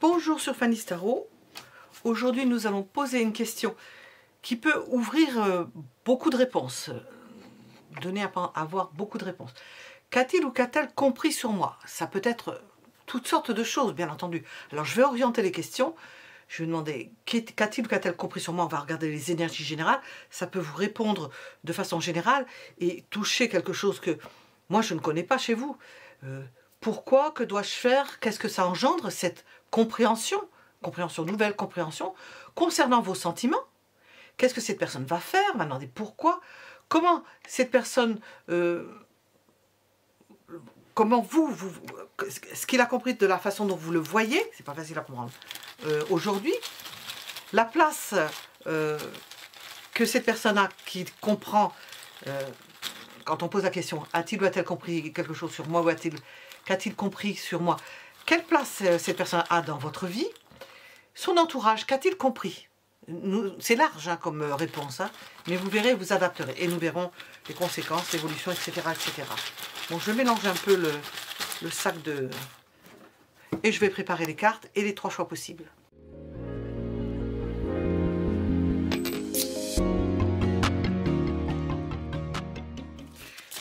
Bonjour sur Fanny Starot. Aujourd'hui nous allons poser une question qui peut ouvrir beaucoup de réponses, donner à avoir beaucoup de réponses. Qu'a-t-il ou qu'a-t-elle compris sur moi? Ça peut être toutes sortes de choses, bien entendu. Alors je vais orienter les questions. Je vais demander qu'a-t-il ou qu'a-t-elle compris sur moi. On va regarder les énergies générales. Ça peut vous répondre de façon générale et toucher quelque chose que moi je ne connais pas chez vous. Pourquoi? Que dois-je faire? Qu'est-ce que ça engendre, cette compréhension, nouvelle compréhension, concernant vos sentiments? Qu'est-ce que cette personne va faire? M'a demandé pourquoi? Comment cette personne... comment ce qu'il a compris de la façon dont vous le voyez, c'est pas facile à comprendre, aujourd'hui, la place que cette personne a, qui comprend, quand on pose la question, a-t-il ou a-t-elle compris quelque chose sur moi, ou qu'a-t-il compris sur moi? Quelle place cette personne a dans votre vie? Son entourage, qu'a-t-il compris? C'est large hein, comme réponse, hein, mais vous verrez, vous adapterez, et nous verrons les conséquences, l'évolution, etc., etc. Bon, je mélange un peu le sac de... Et je vais préparer les cartes et les 3 choix possibles.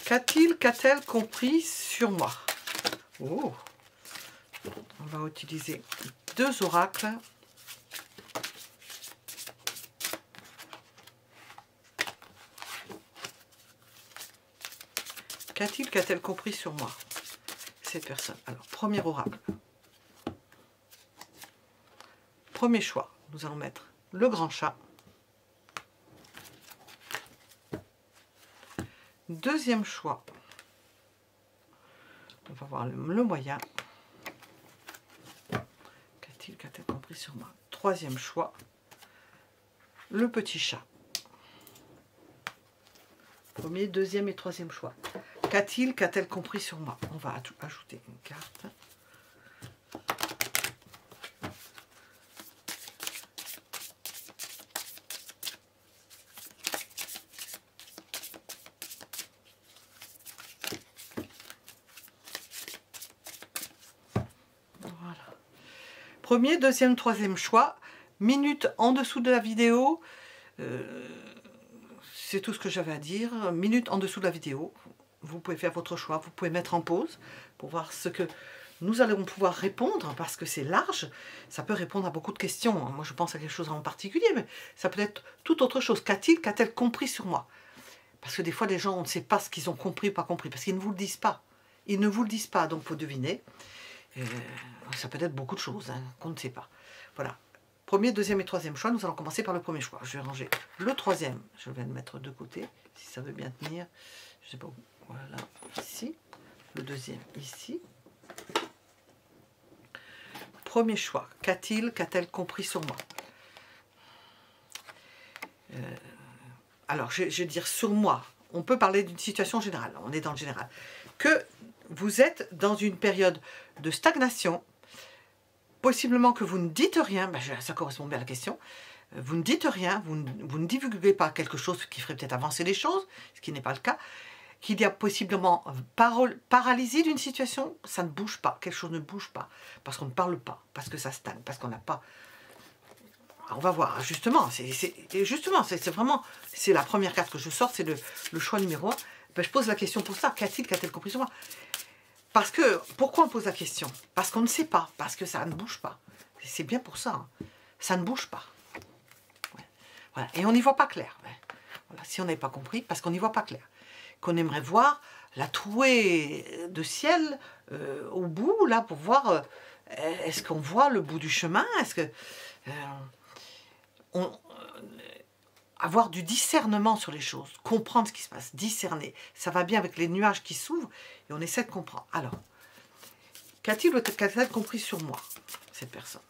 Qu'a-t-il, qu'a-t-elle compris sur moi? Oh. On va utiliser 2 oracles. Qu'a-t-il, qu'a-t-elle compris sur moi, cette personne? Alors, premier oracle. Premier choix, nous allons mettre le grand chat. Deuxième choix, on va voir le moyen. Qu'a-t-il, qu'a-t-elle compris sur moi? Troisième choix, le petit chat. Premier, deuxième et troisième choix. Qu'a-t-il, qu'a-t-elle compris sur moi? On va ajouter une carte. Voilà. Premier, deuxième, troisième choix. Minute en dessous de la vidéo. C'est tout ce que j'avais à dire. Minute en dessous de la vidéo. Vous pouvez faire votre choix. Vous pouvez mettre en pause pour voir ce que nous allons pouvoir répondre, parce que c'est large. Ça peut répondre à beaucoup de questions. Moi, je pense à quelque chose en particulier, mais ça peut être toute autre chose. Qu'a-t-il, qu'a-t-elle compris sur moi? Parce que des fois, les gens, on ne sait pas ce qu'ils ont compris ou pas compris, parce qu'ils ne vous le disent pas. Ils ne vous le disent pas, donc il faut deviner. Ça peut être beaucoup de choses hein, qu'on ne sait pas. Voilà. Premier, deuxième et troisième choix. Nous allons commencer par le premier choix. Je vais ranger le troisième. Je vais le mettre de côté, si ça veut bien tenir. Je sais pas où. Voilà, ici. Le deuxième, ici. Premier choix. Qu'a-t-il, qu'a-t-elle compris sur moi? Alors, je vais dire sur moi. On peut parler d'une situation générale. On est dans le général. Que vous êtes dans une période de stagnation. Possiblement que vous ne dites rien, ben ça correspond bien à la question, vous ne dites rien, vous ne divulguez pas quelque chose qui ferait peut-être avancer les choses, ce qui n'est pas le cas, qu'il y a possiblement paralysie d'une situation, ça ne bouge pas, quelque chose ne bouge pas, parce qu'on ne parle pas, parce que ça stagne, parce qu'on n'a pas... On va voir, justement, c'est vraiment, c'est la première carte que je sors, c'est le choix numéro 1, ben, je pose la question pour ça, qu'a-t-il, qu'a-t-elle compris sur moi? Parce que, pourquoi on pose la question? Parce qu'on ne sait pas, parce que ça ne bouge pas. C'est bien pour ça, hein. Ça ne bouge pas. Ouais. Voilà. Et on n'y voit pas clair. Ouais. Voilà. Si on n'avait pas compris, parce qu'on n'y voit pas clair. Qu'on aimerait voir la trouée de ciel au bout, là, pour voir, est-ce qu'on voit le bout du chemin? Est-ce que... avoir du discernement sur les choses, comprendre ce qui se passe, discerner. Ça va bien avec les nuages qui s'ouvrent et on essaie de comprendre. Alors, qu'a-t-il ou qu'a-t-elle compris sur moi, cette personne?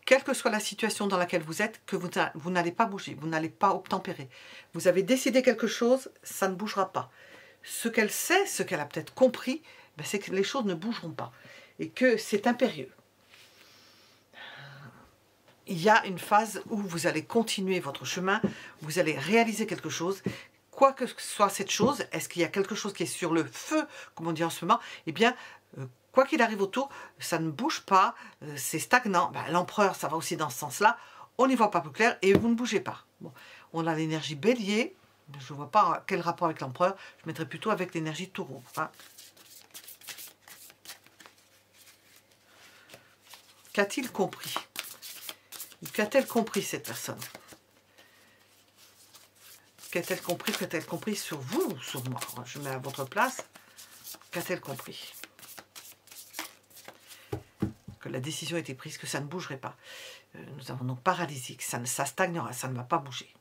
Quelle que soit la situation dans laquelle vous êtes, que vous n'allez pas bouger, vous n'allez pas obtempérer. Vous avez décidé quelque chose, ça ne bougera pas. Ce qu'elle sait, ce qu'elle a peut-être compris, ben c'est que les choses ne bougeront pas. Et que c'est impérieux. il y a une phase où vous allez continuer votre chemin, vous allez réaliser quelque chose. Quoi que soit cette chose, est-ce qu'il y a quelque chose qui est sur le feu, comme on dit en ce moment? Eh bien, quoi qu'il arrive autour, ça ne bouge pas, c'est stagnant. Ben, l'empereur, ça va aussi dans ce sens-là. On n'y voit pas plus clair et vous ne bougez pas. Bon, on a l'énergie bélier. Je ne vois pas quel rapport avec l'empereur. Je mettrais plutôt avec l'énergie taureau. Hein. Qu'a-t-il compris? Qu'a-t-elle compris, cette personne? Qu'a-t-elle compris? Qu'a-t-elle compris sur vous ou sur moi? Je mets à votre place. Qu'a-t-elle compris? Que la décision a été prise, que ça ne bougerait pas. Nous avons donc paralysie, que ça stagnera, ça ne va pas bouger.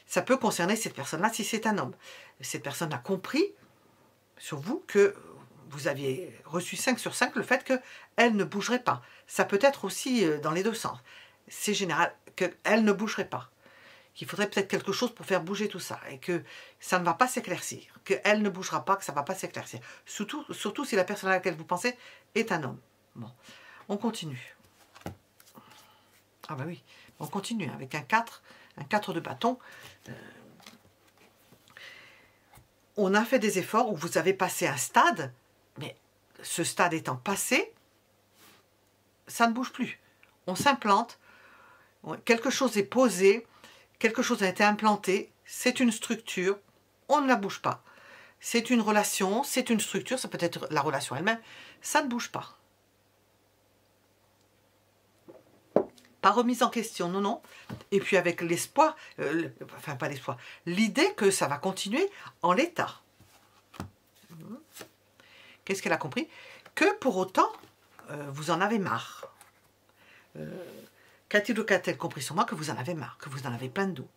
Ça peut concerner cette personne-là si c'est un homme. Cette personne a compris sur vous que vous aviez reçu 5 sur 5 le fait qu'elle ne bougerait pas. Ça peut être aussi dans les deux sens. C'est général, qu'elle ne bougerait pas. Qu'il faudrait peut-être quelque chose pour faire bouger tout ça. Et que ça ne va pas s'éclaircir. Qu'elle ne bougera pas, que ça ne va pas s'éclaircir. Surtout si la personne à laquelle vous pensez est un homme. Bon, on continue. Ah bah oui, on continue avec un 4 de bâton. On a fait des efforts où vous avez passé un stade, mais ce stade étant passé, ça ne bouge plus. On s'implante, quelque chose est posé, quelque chose a été implanté, c'est une structure, on ne la bouge pas. C'est une relation, c'est une structure, ça peut être la relation elle-même, ça ne bouge pas. Pas remise en question, non, non. Et puis avec l'espoir, enfin pas l'espoir, l'idée que ça va continuer en l'état. Qu'est-ce qu'elle a compris? Que pour autant, vous en avez marre. Qu'a-t-il ou qu'a-t-elle compris sur moi? Que vous en avez marre, que vous en avez plein de dos.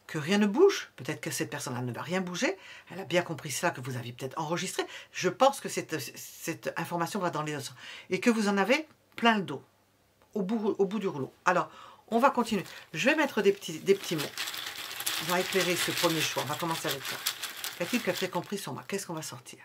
Que rien ne bouge, peut-être que cette personne-là ne va rien bouger, elle a bien compris cela, que vous avez peut-être enregistré. Je pense que cette information va dans les deux sens. Et que vous en avez plein le dos. Au bout du rouleau. Alors, on va continuer. Je vais mettre des petits mots. On va éclairer ce premier choix. On va commencer avec ça. Qu'a-t-il qu'a-t-elle compris sur moi? Qu'est-ce qu'on va sortir?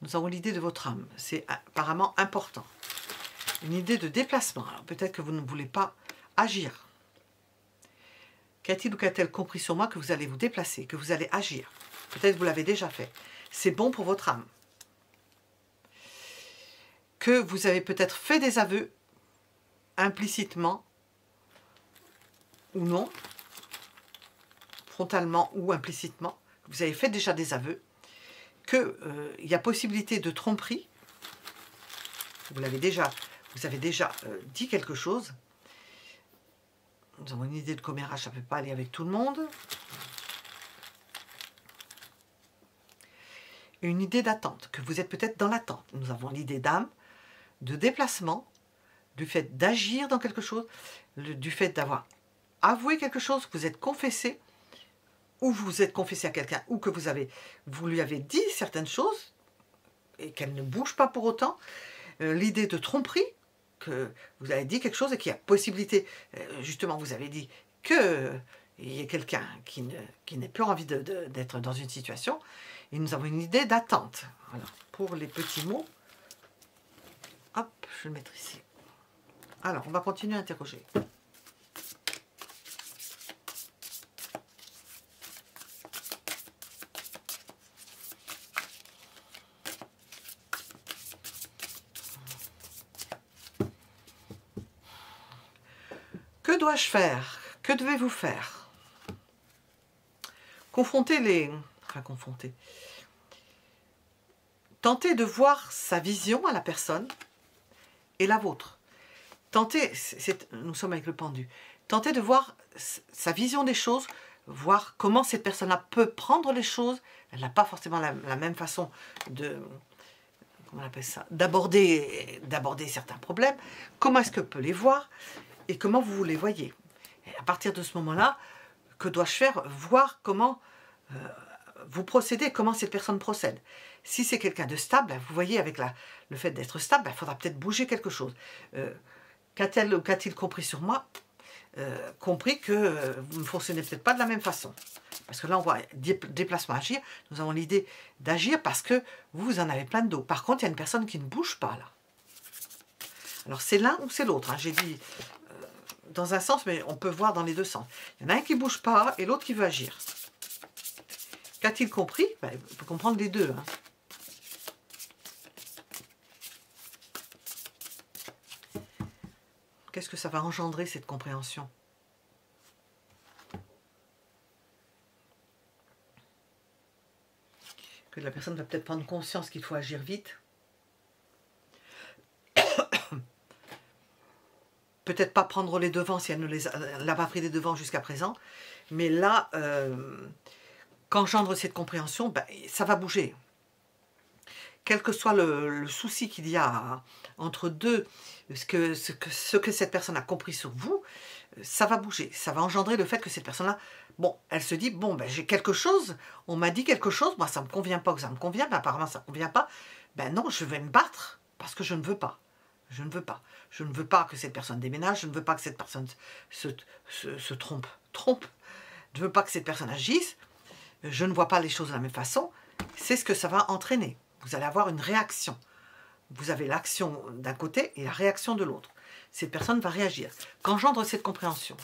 Nous avons l'idée de votre âme. C'est apparemment important. Une idée de déplacement. Alors, peut-être que vous ne voulez pas agir. Qu'a-t-il ou qu'a-t-elle compris sur moi? Que vous allez vous déplacer, que vous allez agir. Peut-être que vous l'avez déjà fait. C'est bon pour votre âme. Que vous avez peut-être fait des aveux, implicitement, ou non, frontalement ou implicitement. Vous avez fait déjà des aveux. Qu'il y a possibilité de tromperie. Vous avez déjà dit quelque chose. Nous avons une idée de commérage, ça ne peut pas aller avec tout le monde. Une idée d'attente, que vous êtes peut-être dans l'attente. Nous avons l'idée d'âme, de déplacement, du fait d'agir dans quelque chose, du fait d'avoir avoué quelque chose, que vous êtes confessé, ou vous êtes confessé à quelqu'un, ou que vous lui avez dit certaines choses, et qu'elle ne bouge pas pour autant. L'idée de tromperie, que vous avez dit quelque chose et qu'il y a possibilité, justement vous avez dit qu'il y ait quelqu'un qui n'ait plus envie d'être dans une situation, et nous avons une idée d'attente. Alors, pour les petits mots, hop, je vais le mettre ici. Alors, on va continuer à interroger. Que dois-je faire? Que devez-vous faire? Confronter Tentez de voir sa vision à la personne et la vôtre. Nous sommes avec le pendu. Tentez de voir sa vision des choses, voir comment cette personne-là peut prendre les choses. Elle n'a pas forcément la même façon comment on appelle ça, d'aborder certains problèmes. Comment est-ce qu'elle peut les voir? Et comment vous les voyez. Et à partir de ce moment-là, que dois-je faire? Voir comment vous procédez, comment cette personne procède. Si c'est quelqu'un de stable, vous voyez, avec le fait d'être stable, il faudra peut-être bouger quelque chose. Qu'a-t-il compris sur moi? compris que vous ne fonctionnez peut-être pas de la même façon. Parce que là, on voit déplacement, agir. Nous avons l'idée d'agir parce que vous en avez plein de dos. Par contre, il y a une personne qui ne bouge pas là. Alors, c'est l'un ou c'est l'autre. Hein. J'ai dit dans un sens, mais on peut voir dans les deux sens. Il y en a un qui ne bouge pas et l'autre qui veut agir. Qu'a-t-il compris? Ben, il peut comprendre les deux. Hein. Qu'est-ce que ça va engendrer, cette compréhension? Que la personne va peut-être prendre conscience qu'il faut agir vite. Peut-être pas prendre les devants si elle n'a pas pris les devants jusqu'à présent. Mais là, qu'engendre cette compréhension, ben, ça va bouger. Quel que soit le souci qu'il y a entre deux, ce que cette personne a compris sur vous, ça va bouger. Ça va engendrer le fait que cette personne-là, bon, elle se dit, bon, ben, j'ai quelque chose, on m'a dit quelque chose, moi ça ne me convient pas, que ça me convient, mais apparemment ça ne me convient pas, ben non, je vais me battre parce que je ne veux pas. Je ne veux pas. Je ne veux pas que cette personne déménage, je ne veux pas que cette personne se trompe. Je ne veux pas que cette personne agisse, je ne vois pas les choses de la même façon. C'est ce que ça va entraîner. Vous allez avoir une réaction. Vous avez l'action d'un côté et la réaction de l'autre. Cette personne va réagir. Qu'engendre cette compréhension?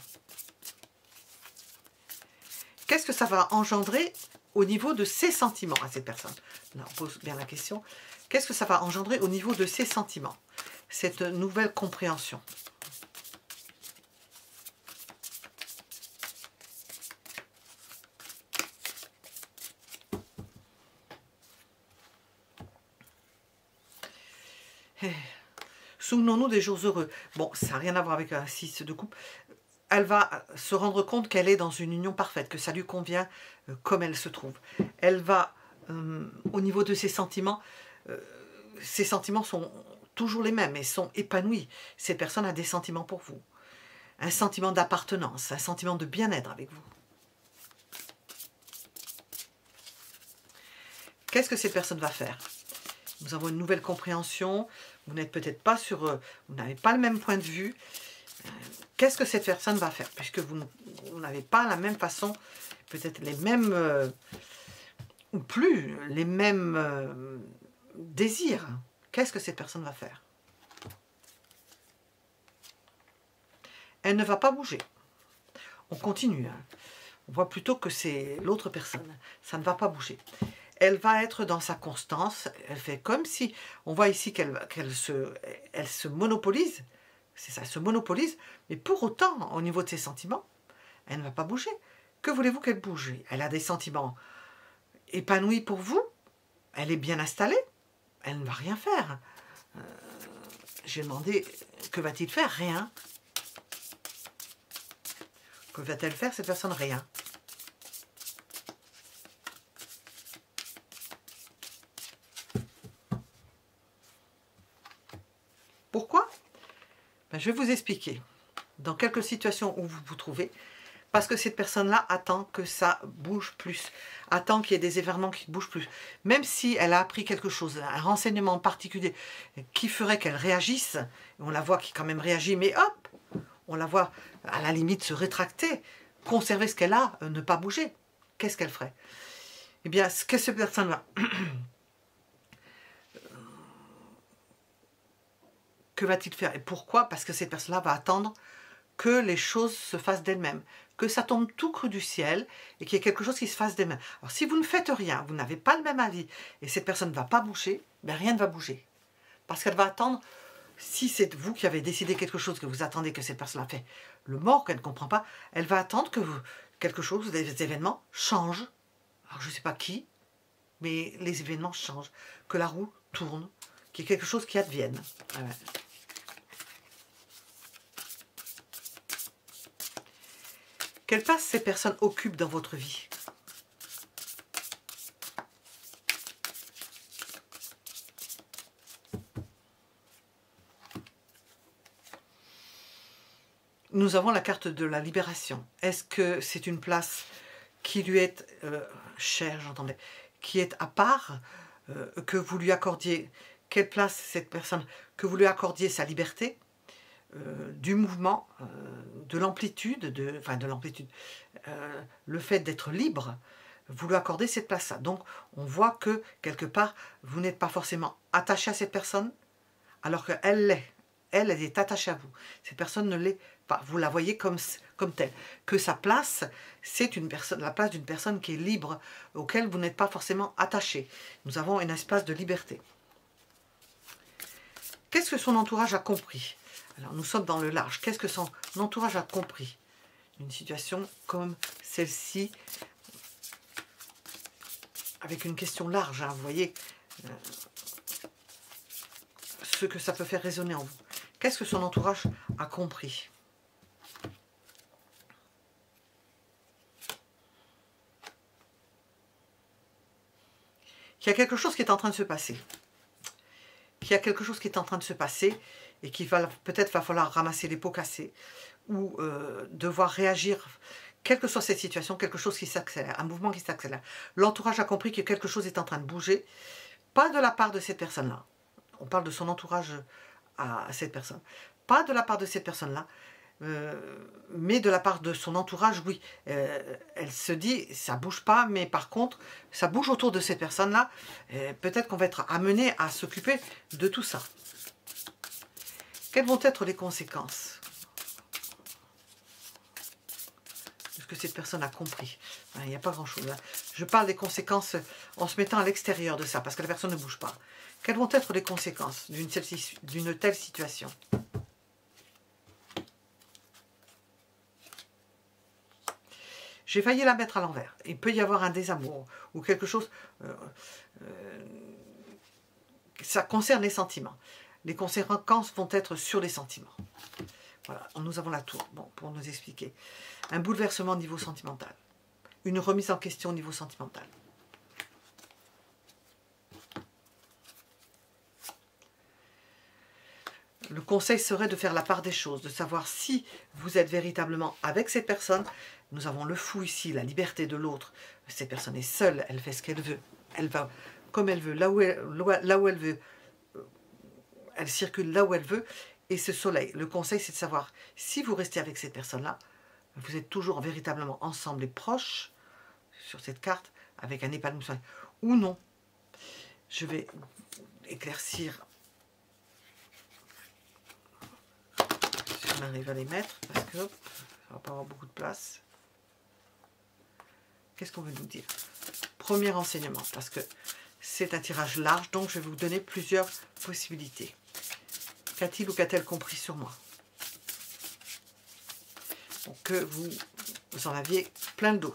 Qu'est-ce que ça va engendrer au niveau de ses sentiments à cette personne? Là, on pose bien la question. Qu'est-ce que ça va engendrer au niveau de ses sentiments? Cette nouvelle compréhension. Souvenons-nous des jours heureux. Bon, ça n'a rien à voir avec un 6 de coupe. Elle va se rendre compte qu'elle est dans une union parfaite, que ça lui convient comme elle se trouve. Elle va, au niveau de ses sentiments sont toujours les mêmes et sont épanouis. Cette personne a des sentiments pour vous. Un sentiment d'appartenance, un sentiment de bien-être avec vous. Qu'est-ce que cette personne va faire? Nous avons une nouvelle compréhension. Vous n'êtes peut-être pas sur... vous n'avez pas le même point de vue. Qu'est-ce que cette personne va faire? Puisque vous n'avez pas la même façon, peut-être les mêmes... ou plus, les mêmes désirs. Qu'est-ce que cette personne va faire? Elle ne va pas bouger. On continue. Hein. On voit plutôt que c'est l'autre personne. Ça ne va pas bouger. Elle va être dans sa constance. Elle fait comme si... On voit ici qu'elle se monopolise. C'est ça, elle se monopolise. Mais pour autant, au niveau de ses sentiments, elle ne va pas bouger. Que voulez-vous qu'elle bouge? Elle a des sentiments épanouis pour vous. Elle est bien installée. Elle ne va rien faire. J'ai demandé, que va-t-il faire? Rien. Que va-t-elle faire, cette personne? Rien. Pourquoi? Ben, je vais vous expliquer. Dans quelques situations où vous vous trouvez, parce que cette personne-là attend que ça bouge plus, attend qu'il y ait des événements qui bougent plus. Même si elle a appris quelque chose, un renseignement particulier qui ferait qu'elle réagisse, on la voit qui quand même réagit, mais hop, on la voit à la limite se rétracter, conserver ce qu'elle a, ne pas bouger. Qu'est-ce qu'elle ferait? Eh bien, ce que cette personne-là... Que va-t-il faire? Et pourquoi? Parce que cette personne-là va attendre que les choses se fassent d'elles-mêmes, que ça tombe tout cru du ciel et qu'il y ait quelque chose qui se fasse d'elles-mêmes. Alors si vous ne faites rien, vous n'avez pas le même avis et cette personne ne va pas bouger, ben rien ne va bouger. Parce qu'elle va attendre, si c'est vous qui avez décidé quelque chose, que vous attendez que cette personne a fait le mort, qu'elle ne comprend pas, elle va attendre que quelque chose, des événements changent. Alors je ne sais pas qui, mais les événements changent, que la roue tourne, qu'il y ait quelque chose qui advienne. Voilà. Quelle place ces personnes occupent dans votre vie? Nous avons la carte de la libération. Est-ce que c'est une place qui lui est chère, j'entendais, qui est à part, que vous lui accordiez, quelle place cette personne, que vous lui accordiez sa liberté, du mouvement, de l'amplitude, le fait d'être libre, vous lui accordez cette place-là. Donc, on voit que, quelque part, vous n'êtes pas forcément attaché à cette personne, alors qu'elle l'est. Elle est attachée à vous. Cette personne ne l'est pas. Vous la voyez comme telle. Que sa place, c'est la place d'une personne qui est libre, auquel vous n'êtes pas forcément attaché. Nous avons un espace de liberté. Qu'est-ce que son entourage a compris? Alors, nous sommes dans le large. Qu'est-ce que son entourage a compris? Une situation comme celle-ci, avec une question large, hein, vous voyez ce que ça peut faire résonner en vous. Qu'est-ce que son entourage a compris? Qu'il y a quelque chose qui est en train de se passer. Qu'il y a quelque chose qui est en train de se passer et qu'il va peut-être falloir ramasser les pots cassés ou devoir réagir, quelle que soit cette situation, quelque chose qui s'accélère, un mouvement qui s'accélère. L'entourage a compris que quelque chose est en train de bouger, pas de la part de cette personne-là. On parle de son entourage à cette personne. Pas de la part de cette personne-là, mais de la part de son entourage, oui. Elle se dit, ça bouge pas, mais par contre, ça bouge autour de cette personne-là. Peut-être qu'on va être amené à s'occuper de tout ça. Quelles vont être les conséquences de ce que cette personne a compris? Il n'y a pas grand-chose. Je parle des conséquences en se mettant à l'extérieur de ça, parce que la personne ne bouge pas. Quelles vont être les conséquences d'une telle situation? J'ai failli la mettre à l'envers. Il peut y avoir un désamour ou quelque chose... ça concerne les sentiments. Les conséquences vont être sur les sentiments. Voilà, nous avons la tour, bon, pour nous expliquer. Un bouleversement au niveau sentimental. Une remise en question au niveau sentimental. Le conseil serait de faire la part des choses, de savoir si vous êtes véritablement avec cette personne. Nous avons le fou ici, la liberté de l'autre. Cette personne est seule, elle fait ce qu'elle veut. Elle va comme elle veut, là où elle veut. Elle circule là où elle veut. Et ce soleil, le conseil, c'est de savoir si vous restez avec cette personne-là, vous êtes toujours véritablement ensemble et proches sur cette carte, avec un épanouissement, ou non. Je vais éclaircir... On arrive à les mettre parce que hop, ça va pas avoir beaucoup de place. Qu'est-ce qu'on veut nous dire? Premier renseignement, parce que c'est un tirage large, donc je vais vous donner plusieurs possibilités. Qu'a-t-il ou qu'a-t-elle compris sur moi? Donc, que vous en aviez plein le dos.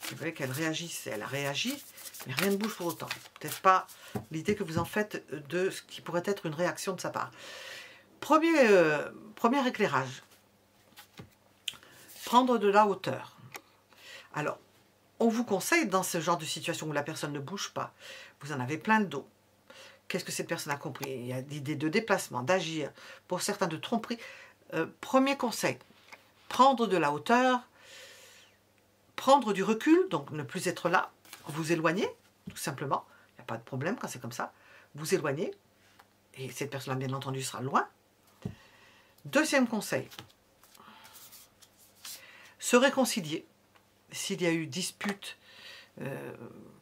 Vous voyez qu'elle réagisse, elle a réagi, mais rien ne bouge pour autant. Peut-être pas l'idée que vous en faites de ce qui pourrait être une réaction de sa part. Premier éclairage, prendre de la hauteur. Alors, on vous conseille dans ce genre de situation où la personne ne bouge pas, vous en avez plein le dos. Qu'est-ce que cette personne a compris? Il y a l'idée de déplacement, d'agir, pour certains de tromperie. Premier conseil, prendre de la hauteur, prendre du recul, donc ne plus être là, vous éloigner, tout simplement. Il n'y a pas de problème quand c'est comme ça. Vous éloigner, et cette personne-là, bien entendu, sera loin. Deuxième conseil, se réconcilier. S'il y a eu dispute,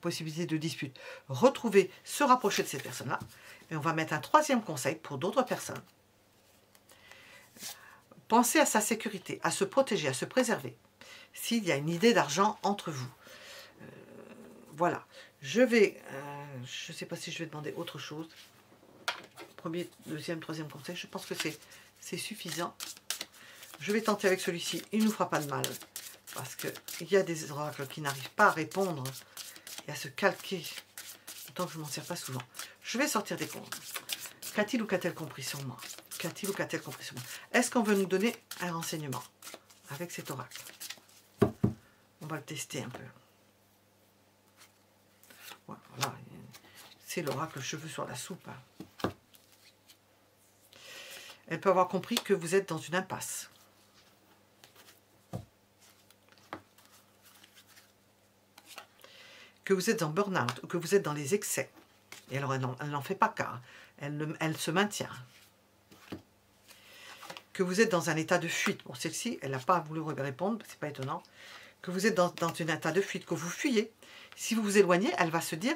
possibilité de dispute, retrouver, se rapprocher de cette personne-là. Et on va mettre un troisième conseil pour d'autres personnes. Pensez à sa sécurité, à se protéger, à se préserver. S'il y a une idée d'argent entre vous. Voilà. Je ne sais pas si je vais demander autre chose. Premier, deuxième, troisième conseil. Je pense que c'est suffisant. Je vais tenter avec celui-ci. Il ne nous fera pas de mal. Parce qu'il y a des oracles qui n'arrivent pas à répondre et à se calquer. Autant que je ne m'en sers pas souvent. Je vais sortir des comptes. Qu'a-t-il ou qu'a-t-elle compris sur moi? Qu'a-t-il ou qu'a-t-elle compris sur moi? Est-ce qu'on veut nous donner un renseignement avec cet oracle? On va le tester un peu. Voilà. C'est l'oracle cheveux sur la soupe. Elle peut avoir compris que vous êtes dans une impasse. Que vous êtes en burn-out, ou que vous êtes dans les excès. Et alors, elle n'en fait pas cas. Elle se maintient. que vous êtes dans un état de fuite. Bon, celle-ci, elle n'a pas voulu répondre, c'est pas étonnant. Que vous êtes dans un état de fuite, que vous fuyez. Si vous vous éloignez, elle va se dire,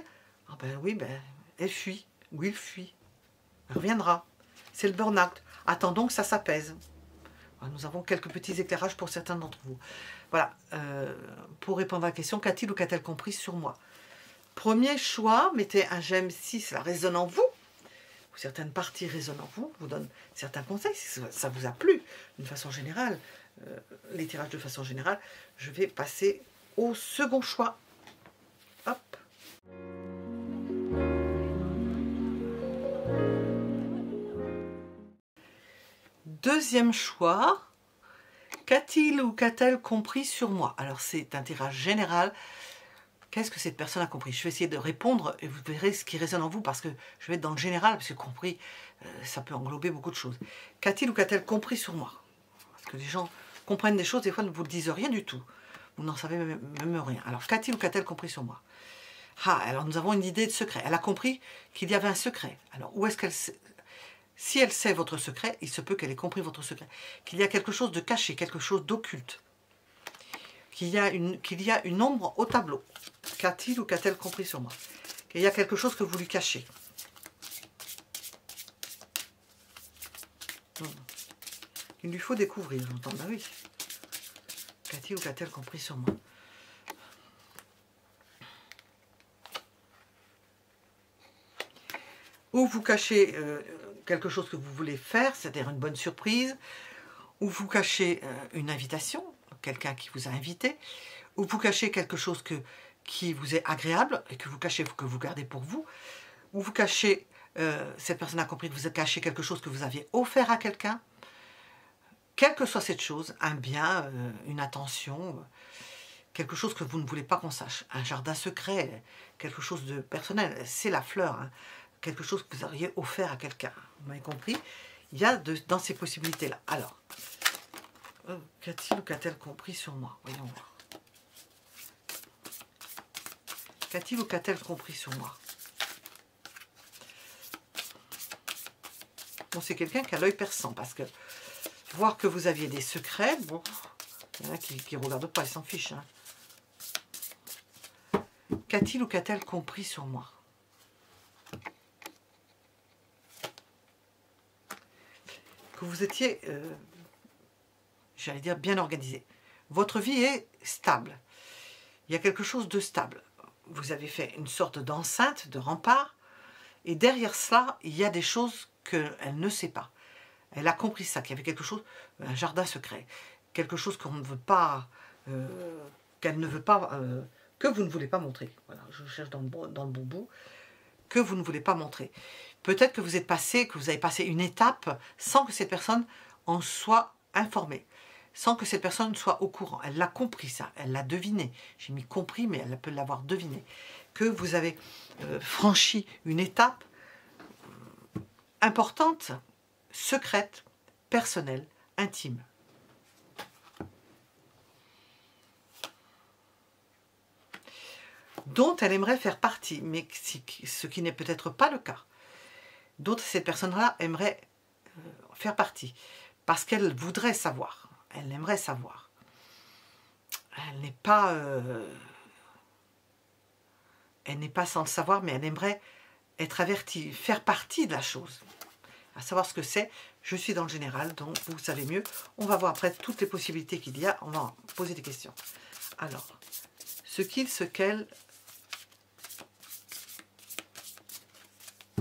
ah ben oui, ben, elle fuit, ou il fuit. Elle reviendra. C'est le burn-out. Attendons que ça s'apaise. Nous avons quelques petits éclairages pour certains d'entre vous. Voilà, pour répondre à la question, qu'a-t-il ou qu'a-t-elle compris sur moi? Premier choix, mettez un j'aime si cela résonne en vous. Ou certaines parties résonnent en vous, vous donne certains conseils, si ça vous a plu, d'une façon générale, les tirages de façon générale. Je vais passer au second choix. Hop. Deuxième choix, qu'a-t-il ou qu'a-t-elle compris sur moi? Alors c'est un tirage général. Qu'est-ce que cette personne a compris? Je vais essayer de répondre et vous verrez ce qui résonne en vous parce que je vais être dans le général, parce que compris, ça peut englober beaucoup de choses. Qu'a-t-il ou qu'a-t-elle compris sur moi? Parce que les gens comprennent des choses, des fois ne vous disent rien du tout. Vous n'en savez même rien. Alors qu'a-t-il ou qu'a-t-elle compris sur moi? Ah, alors nous avons une idée de secret. Elle a compris qu'il y avait un secret. Alors où est-ce qu'elle sait? Si elle sait votre secret, il se peut qu'elle ait compris votre secret. Qu'il y a quelque chose de caché, quelque chose d'occulte. Qu'il y a une ombre au tableau. Qu'a-t-il ou qu'a-t-elle compris sur moi? Qu'il y a quelque chose que vous lui cachez. Il lui faut découvrir, j'entends. Ben oui. Qu'a-t-il ou qu'a-t-elle compris sur moi? Ou vous cachez quelque chose que vous voulez faire, c'est-à-dire une bonne surprise, ou vous cachez une invitation, quelqu'un qui vous a invité, ou vous cachez quelque chose qui vous est agréable et que vous cachez, que vous gardez pour vous, ou vous cachez, cette personne a compris que vous avez caché quelque chose que vous aviez offert à quelqu'un, quelle que soit cette chose, un bien, une attention, quelque chose que vous ne voulez pas qu'on sache, un jardin secret, quelque chose de personnel, c'est la fleur, hein, quelque chose que vous auriez offert à quelqu'un, vous m'avez compris? Il y a dans ces possibilités-là. Alors, qu'a-t-il ou qu'a-t-elle compris sur moi? Voyons voir. Qu'a-t-il ou qu'a-t-elle compris sur moi? Bon, c'est quelqu'un qui a l'œil perçant, parce que voir que vous aviez des secrets, bon, il y en a qui ne regardent pas, ils s'en fichent. Hein. Qu'a-t-il ou qu'a-t-elle compris sur moi? Que vous étiez, j'allais dire, bien organisé. Votre vie est stable. Il y a quelque chose de stable. Vous avez fait une sorte d'enceinte, de rempart, et derrière cela, il y a des choses qu'elle ne sait pas. Elle a compris ça, qu'il y avait quelque chose, un jardin secret, quelque chose qu'on ne veut pas, qu'elle ne veut pas, que vous ne voulez pas montrer. Voilà, je cherche dans le bon bout, que vous ne voulez pas montrer. Peut-être que vous êtes passé, que vous avez passé une étape sans que cette personne en soit informée, sans que cette personne soit au courant. Elle l'a compris ça, elle l'a deviné. J'ai mis compris, mais elle peut l'avoir deviné. Que vous avez franchi une étape importante, secrète, personnelle, intime. Dont elle aimerait faire partie, mais ce qui n'est peut-être pas le cas. D'autres, cette personne-là aimerait faire partie, parce qu'elle voudrait savoir, elle aimerait savoir. Elle n'est pas sans le savoir, mais elle aimerait être avertie, faire partie de la chose, à savoir ce que c'est. Je suis dans le général, donc vous savez mieux. On va voir après toutes les possibilités qu'il y a, on va poser des questions. Alors, ce qu'elle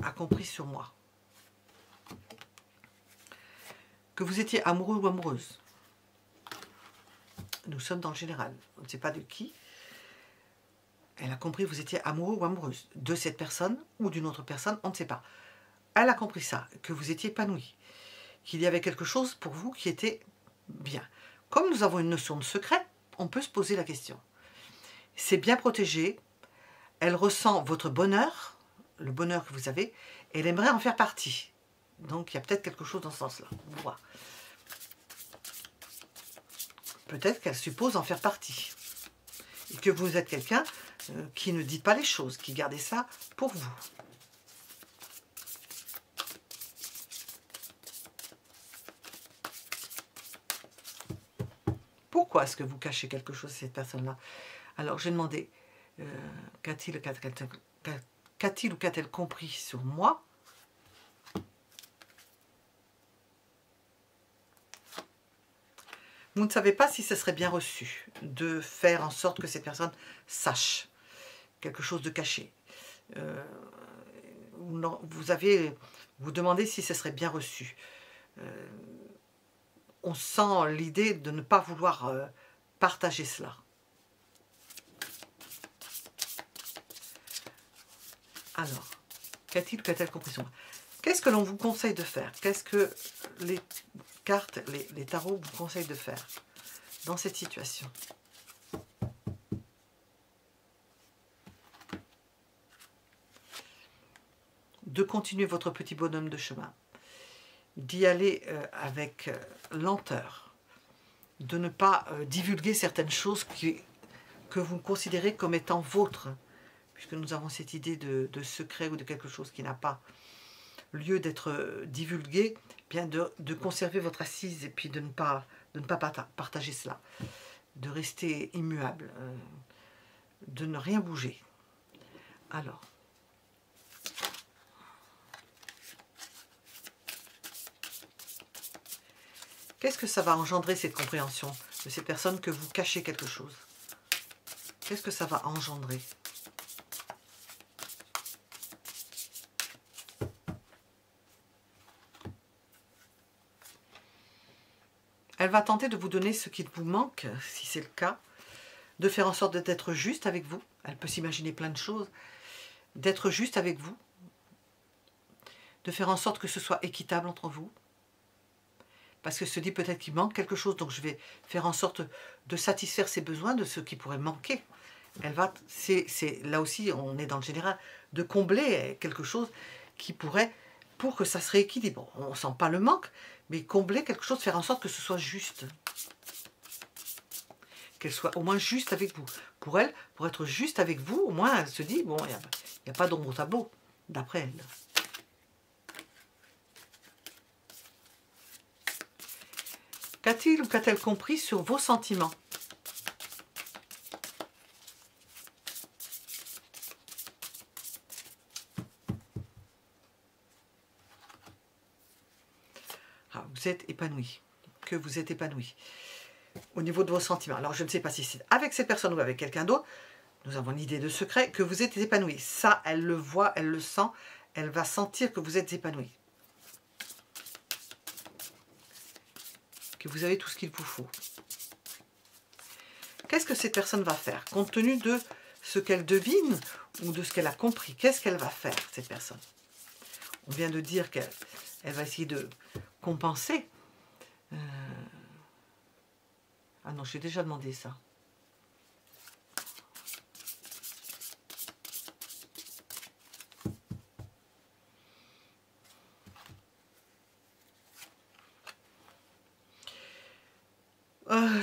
a compris sur moi. Que vous étiez amoureux ou amoureuse. Nous sommes dans le général, on ne sait pas de qui. Elle a compris que vous étiez amoureux ou amoureuse de cette personne ou d'une autre personne, on ne sait pas. Elle a compris ça, que vous étiez épanoui, qu'il y avait quelque chose pour vous qui était bien. Comme nous avons une notion de secret, on peut se poser la question. C'est bien protégé, elle ressent votre bonheur, le bonheur que vous avez, et elle aimerait en faire partie. Donc il y a peut-être quelque chose dans ce sens-là. Voilà. Peut-être qu'elle suppose en faire partie. Et que vous êtes quelqu'un qui ne dit pas les choses, qui gardez ça pour vous. Pourquoi est-ce que vous cachez quelque chose à cette personne-là? Alors, j'ai demandé, qu'a-t-il ou qu'a-t-elle compris sur moi? Vous ne savez pas si ce serait bien reçu de faire en sorte que cette personne sache quelque chose de caché. Vous demandez si ce serait bien reçu. On sent l'idée de ne pas vouloir partager cela. Alors, qu'a-t-il ou qu'a-t-elle compris sur moi? Qu'est-ce que l'on vous conseille de faire? Qu'est-ce que les cartes, les tarots vous conseillent de faire dans cette situation? De continuer votre petit bonhomme de chemin, d'y aller avec lenteur, de ne pas divulguer certaines choses que vous considérez comme étant vôtres, puisque nous avons cette idée de secret ou de quelque chose qui n'a pas lieu d'être divulgué, bien de conserver votre assise et puis de ne pas partager cela, de rester immuable, de ne rien bouger. Alors, qu'est-ce que ça va engendrer, cette compréhension de ces personnes que vous cachez quelque chose? Qu'est-ce que ça va engendrer? Elle va tenter de vous donner ce qui vous manque, si c'est le cas, de faire en sorte d'être juste avec vous. Elle peut s'imaginer plein de choses. D'être juste avec vous, de faire en sorte que ce soit équitable entre vous. Parce que se dit peut-être qu'il manque quelque chose, donc je vais faire en sorte de satisfaire ses besoins de ce qui pourrait manquer. Elle va, là aussi, on est dans le général, de combler quelque chose qui pourrait, pour que ça se rééquilibre. On ne sent pas le manque, mais combler quelque chose, faire en sorte que ce soit juste. Qu'elle soit au moins juste avec vous. Pour elle, pour être juste avec vous, au moins elle se dit, bon, il n'y a pas d'ombre au tableau, d'après elle. Qu'a-t-il ou qu'a-t-elle compris sur vos sentiments? Ah, vous êtes épanoui, que vous êtes épanoui au niveau de vos sentiments. Alors je ne sais pas si c'est avec cette personne ou avec quelqu'un d'autre, nous avons une idée de secret, que vous êtes épanoui. Ça, elle le voit, elle le sent, elle va sentir que vous êtes épanoui. Que vous avez tout ce qu'il vous faut. Qu'est-ce que cette personne va faire? Compte tenu de ce qu'elle devine ou de ce qu'elle a compris, qu'est-ce qu'elle va faire, cette personne? On vient de dire qu'elle va essayer de compenser. Ah non, j'ai déjà demandé ça.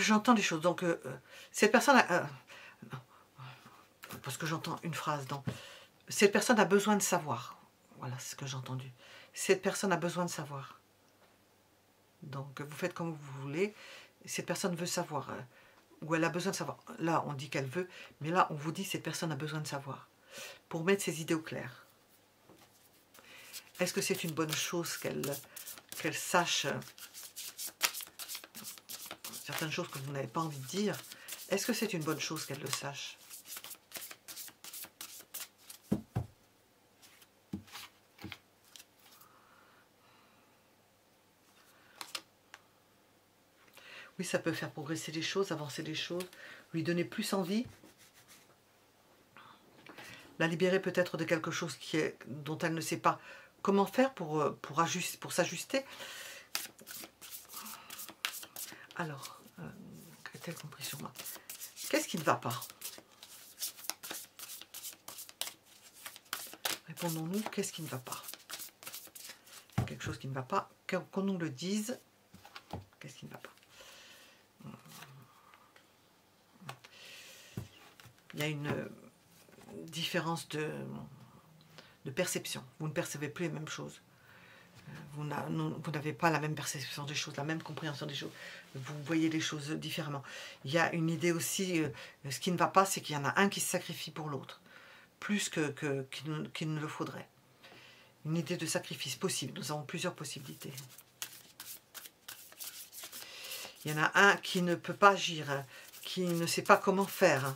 J'entends des choses. Donc, cette personne... parce que j'entends une phrase. Donc, cette personne a besoin de savoir. Voilà, c'est ce que j'ai entendu. Cette personne a besoin de savoir. Donc, vous faites comme vous voulez. Cette personne veut savoir. Ou elle a besoin de savoir. Là, on dit qu'elle veut. Mais là, on vous dit cette personne a besoin de savoir. Pour mettre ses idées au clair. Est-ce que c'est une bonne chose qu'elle sache certaines choses que vous n'avez pas envie de dire? Est-ce que c'est une bonne chose qu'elle le sache? Oui, ça peut faire progresser les choses, avancer les choses, lui donner plus envie. La libérer peut-être de quelque chose dont elle ne sait pas comment faire pour s'ajuster. Alors, qu'a-t-elle compris sur moi? Qu'est-ce qui ne va pas? Répondons-nous, qu'est-ce qui ne va pas? Quelque chose qui ne va pas, qu'on nous le dise. Qu'est-ce qui ne va pas? Il y a une différence de perception. Vous ne percevez plus les mêmes choses. vous n'avez pas la même perception des choses, la même compréhension des choses. Vous voyez les choses différemment. Il y a une idée aussi, ce qui ne va pas, c'est qu'il y en a un qui se sacrifie pour l'autre, plus qu'il ne le faudrait. Une idée de sacrifice possible. Nous avons plusieurs possibilités. Il y en a un qui ne peut pas agir, hein, qui ne sait pas comment faire. Hein.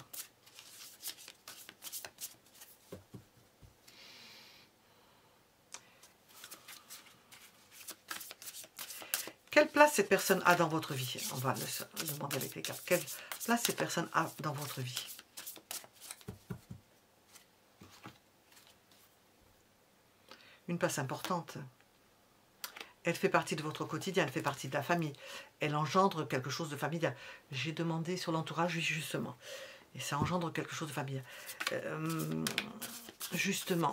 Quelle place cette personne a dans votre vie? On va le demander avec les cartes. Quelle place cette personne a dans votre vie? Une place importante. Elle fait partie de votre quotidien, elle fait partie de la famille. Elle engendre quelque chose de familial. J'ai demandé sur l'entourage, justement. Et ça engendre quelque chose de familial. Justement.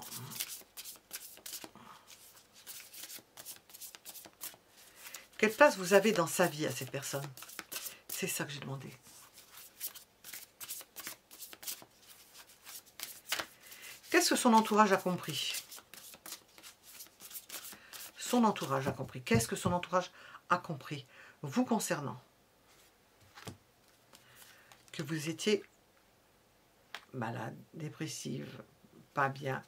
Quelle place vous avez dans sa vie à cette personne? C'est ça que j'ai demandé. Qu'est-ce que son entourage a compris? Son entourage a compris. Qu'est-ce que son entourage a compris vous concernant? Que vous étiez malade, dépressive, pas bien,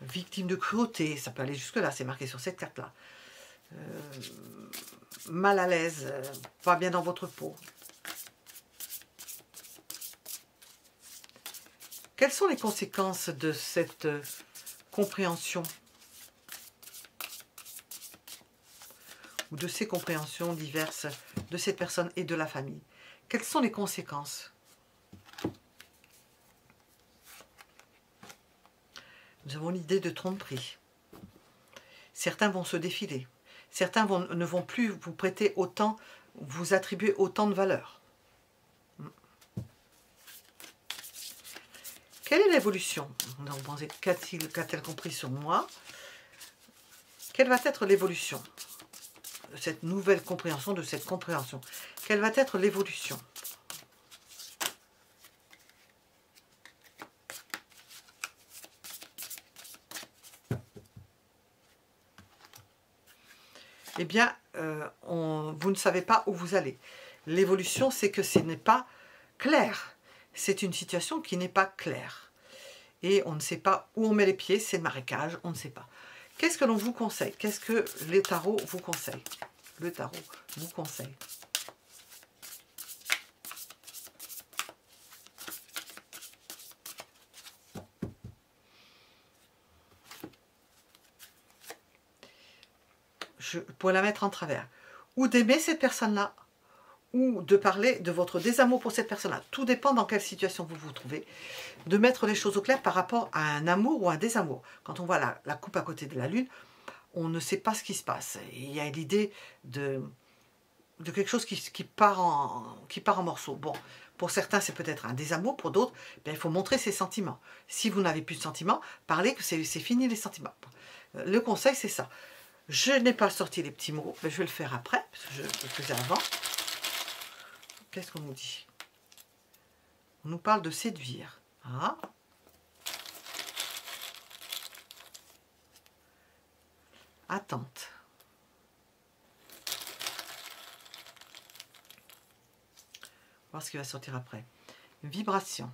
victime de cruauté, ça peut aller jusque-là, c'est marqué sur cette carte-là. Mal à l'aise, pas bien dans votre peau. Quelles sont les conséquences de cette compréhension ou de ces compréhensions diverses de cette personne et de la famille? Quelles sont les conséquences? Nous avons l'idée de tromperie. Certains vont se défiler. Certains ne vont plus vous prêter autant, vous attribuer autant de valeur. Quelle est l'évolution? Qu'a-t-elle compris sur moi? Quelle va être l'évolution de cette nouvelle compréhension, de cette compréhension? Quelle va être l'évolution? Eh bien, vous ne savez pas où vous allez. L'évolution, c'est que ce n'est pas clair. C'est une situation qui n'est pas claire. Et on ne sait pas où on met les pieds, c'est le marécage, on ne sait pas. Qu'est-ce que l'on vous conseille? Qu'est-ce que les tarots vous conseillent? Le tarot vous conseille. Je pourrais la mettre en travers. Ou d'aimer cette personne-là, ou de parler de votre désamour pour cette personne-là. Tout dépend dans quelle situation vous vous trouvez. De mettre les choses au clair par rapport à un amour ou un désamour. Quand on voit la coupe à côté de la lune, on ne sait pas ce qui se passe. Il y a l'idée de quelque chose qui part en morceaux. Bon, pour certains, c'est peut-être un désamour. Pour d'autres, il faut montrer ses sentiments. Si vous n'avez plus de sentiments, parlez que c'est fini les sentiments. Le conseil, c'est ça. Je n'ai pas sorti les petits mots, mais je vais le faire après, parce que je le faisais avant. Qu'est-ce qu'on nous dit? On nous parle de séduire. Ah. Attente. On va voir ce qui va sortir après. Vibration.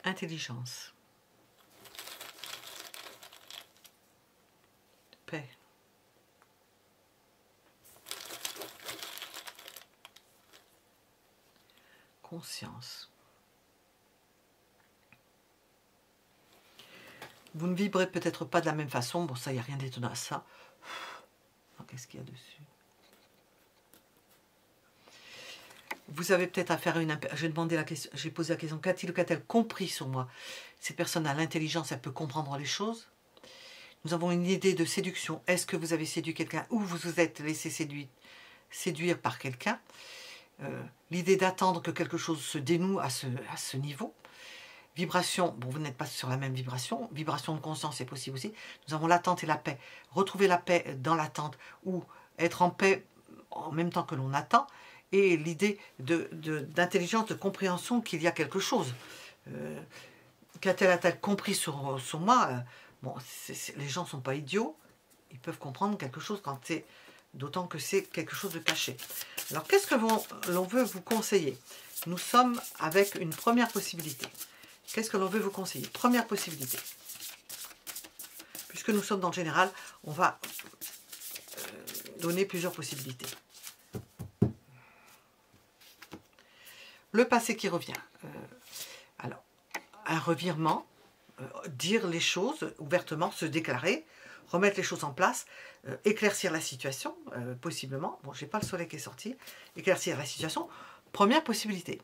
Intelligence. Paix. Conscience. Vous ne vibrez peut-être pas de la même façon. Bon, ça, il n'y a rien d'étonnant à ça. Qu'est-ce qu'il y a dessus? Vous avez peut-être à faire une... J'ai demandé la question, j'ai posé la question, qu'a-t-il ou qu'a-t-elle compris sur moi? Cette personne a l'intelligence, elle peut comprendre les choses. Nous avons une idée de séduction. Est-ce que vous avez séduit quelqu'un ou vous vous êtes laissé séduire par quelqu'un? L'idée d'attendre que quelque chose se dénoue à ce niveau. Vibration, bon, vous n'êtes pas sur la même vibration. Vibration de conscience, c'est possible aussi. Nous avons l'attente et la paix. Retrouver la paix dans l'attente ou être en paix en même temps que l'on attend, et l'idée d'intelligence, de compréhension qu'il y a quelque chose. Qu'a-t-elle compris sur moi? Bon, les gens ne sont pas idiots, ils peuvent comprendre quelque chose quand c'est, d'autant que c'est quelque chose de caché. Alors, qu'est-ce que l'on veut vous conseiller? Nous sommes avec une première possibilité. Qu'est-ce que l'on veut vous conseiller? Première possibilité. Puisque nous sommes dans le général, on va donner plusieurs possibilités. Le passé qui revient. Alors, un revirement, dire les choses ouvertement, se déclarer, remettre les choses en place, éclaircir la situation, possiblement. Bon, j'ai pas le soleil qui est sorti. Éclaircir la situation, première possibilité.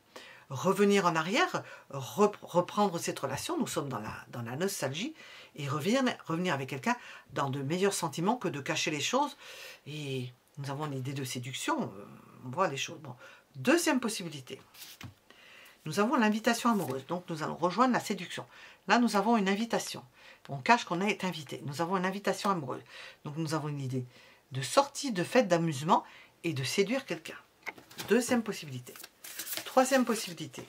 Revenir en arrière, reprendre cette relation, nous sommes dans la nostalgie, et revenir avec quelqu'un dans de meilleurs sentiments que de cacher les choses. Et nous avons une idée de séduction, on voit les choses. Bon. Deuxième possibilité, nous avons l'invitation amoureuse, donc nous allons rejoindre la séduction. Là, nous avons une invitation. On cache qu'on est invité. Nous avons une invitation amoureuse. Donc nous avons une idée de sortie, de fête, d'amusement et de séduire quelqu'un. Deuxième possibilité. Troisième possibilité.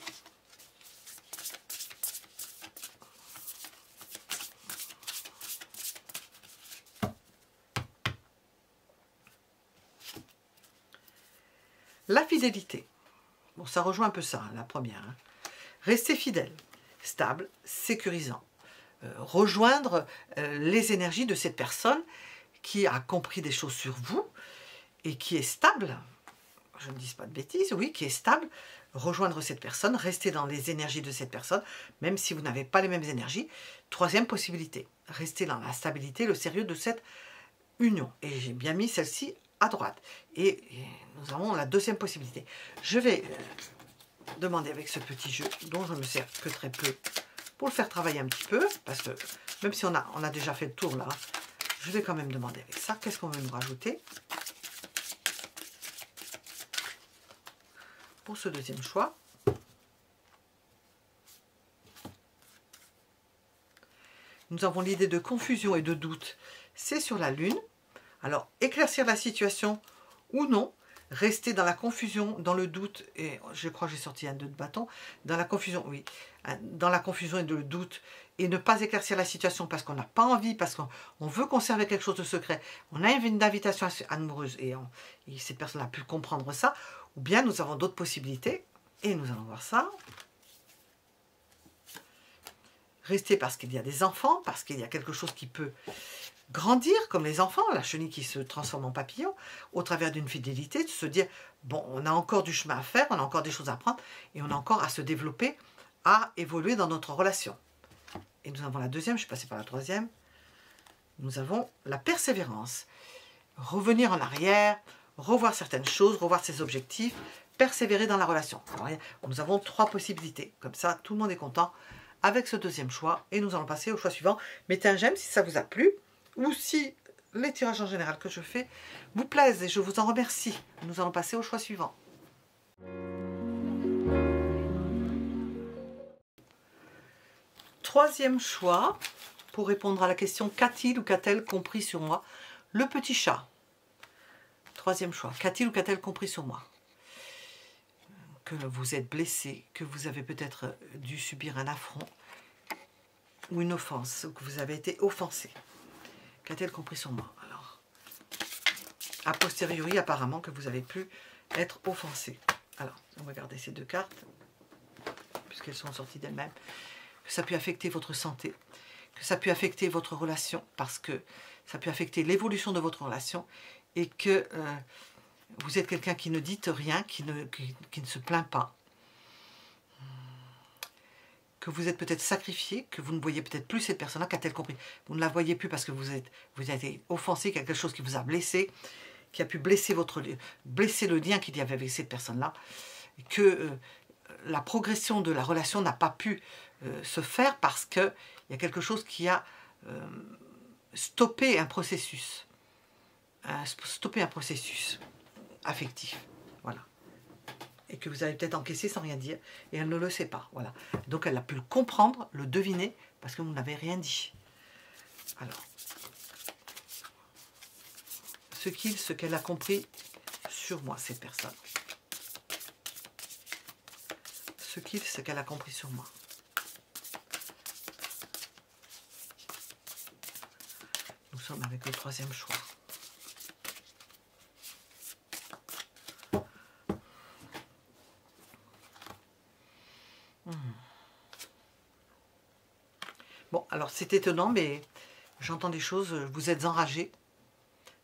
La fidélité. Bon, ça rejoint un peu ça, hein, la première. Hein. Rester fidèle, stable, sécurisant. Rejoindre les énergies de cette personne qui a compris des choses sur vous et qui est stable. Je ne dis pas de bêtises, oui, qui est stable. Rejoindre cette personne, rester dans les énergies de cette personne, même si vous n'avez pas les mêmes énergies. Troisième possibilité, rester dans la stabilité, le sérieux de cette union. Et j'ai bien mis celle-ci à droite. Et nous avons la deuxième possibilité. Je vais demander avec ce petit jeu, dont je ne me sers que très peu, pour le faire travailler un petit peu, parce que même si on a déjà fait le tour là, je vais quand même demander avec ça, qu'est-ce qu'on veut nous rajouter pour ce deuxième choix. Nous avons l'idée de confusion et de doute, c'est sur la Lune. Alors, éclaircir la situation ou non, rester dans la confusion, dans le doute, et je crois que j'ai sorti un 2 de bâton, dans la confusion, oui, dans la confusion et le doute, et ne pas éclaircir la situation parce qu'on n'a pas envie, parce qu'on veut conserver quelque chose de secret, on a une invitation amoureuse, et cette personne a pu comprendre ça, ou bien nous avons d'autres possibilités, et nous allons voir ça. Rester parce qu'il y a des enfants, parce qu'il y a quelque chose qui peut grandir comme les enfants, la chenille qui se transforme en papillon, au travers d'une fidélité, de se dire, bon, on a encore du chemin à faire, on a encore des choses à apprendre, et on a encore à se développer, à évoluer dans notre relation. Et nous avons la deuxième, je suis passée par la troisième, nous avons la persévérance. Revenir en arrière, revoir certaines choses, revoir ses objectifs, persévérer dans la relation. Alors, nous avons 3 possibilités, comme ça tout le monde est content avec ce deuxième choix, et nous allons passer au choix suivant. Mettez un j'aime si ça vous a plu, ou si les tirages en général que je fais vous plaisent, et je vous en remercie. Nous allons passer au choix suivant. Troisième choix, pour répondre à la question « Qu'a-t-il ou qu'a-t-elle compris sur moi ?» Le petit chat. Troisième choix, qu'a-t-il ou qu'a-t-elle compris sur moi? Que vous êtes blessé, que vous avez peut-être dû subir un affront ou une offense, ou que vous avez été offensé. Qu'a-t-elle compris sur moi? Alors, a posteriori, apparemment, que vous avez pu être offensé. Alors, on va garder ces 2 cartes, puisqu'elles sont sorties d'elles-mêmes. Que ça a pu affecter votre santé, que ça a pu affecter votre relation, parce que ça a pu affecter l'évolution de votre relation, et que vous êtes quelqu'un qui ne dit rien, qui ne se plaint pas. Que vous êtes peut-être sacrifié, que vous ne voyez peut-être plus cette personne-là, qu'a-t-elle compris? Vous ne la voyez plus parce que vous avez été offensé, quelque chose qui vous a blessé, qui a pu blesser le lien qu'il y avait avec cette personne-là, que la progression de la relation n'a pas pu se faire parce qu'il y a quelque chose qui a stoppé un processus, affectif, voilà. Et que vous avez peut-être encaissé sans rien dire, et elle ne le sait pas, voilà. Donc elle a pu le comprendre, le deviner, parce que vous n'avez rien dit. Alors, ce qu'elle a compris sur moi, cette personne. Ce qu'elle a compris sur moi. Nous sommes avec le troisième choix. Bon, alors c'est étonnant, mais j'entends des choses, vous êtes enragé,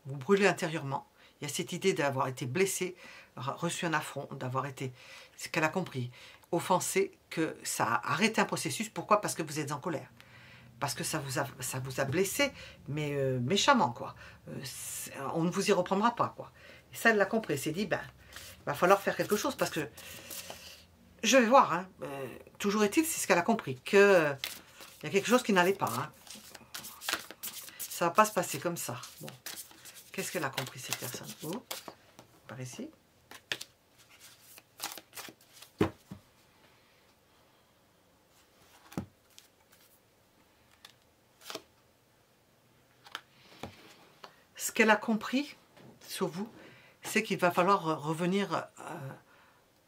vous brûlez intérieurement. Il y a cette idée d'avoir été blessé, reçu un affront, d'avoir été, ce qu'elle a compris, offensé, que ça a arrêté un processus. Pourquoi? Parce que vous êtes en colère. Parce que ça vous a blessé, mais méchamment, quoi. On ne vous y reprendra pas, quoi. Et ça, elle l'a compris. Elle s'est dit, ben, il va falloir faire quelque chose, parce que, je vais voir, hein, toujours est-il, c'est ce qu'elle a compris, que il y a quelque chose qui n'allait pas. Hein. Ça ne va pas se passer comme ça. Bon. Qu'est-ce qu'elle a compris, cette personne? Oh, par ici. Ce qu'elle a compris sur vous, c'est qu'il va falloir revenir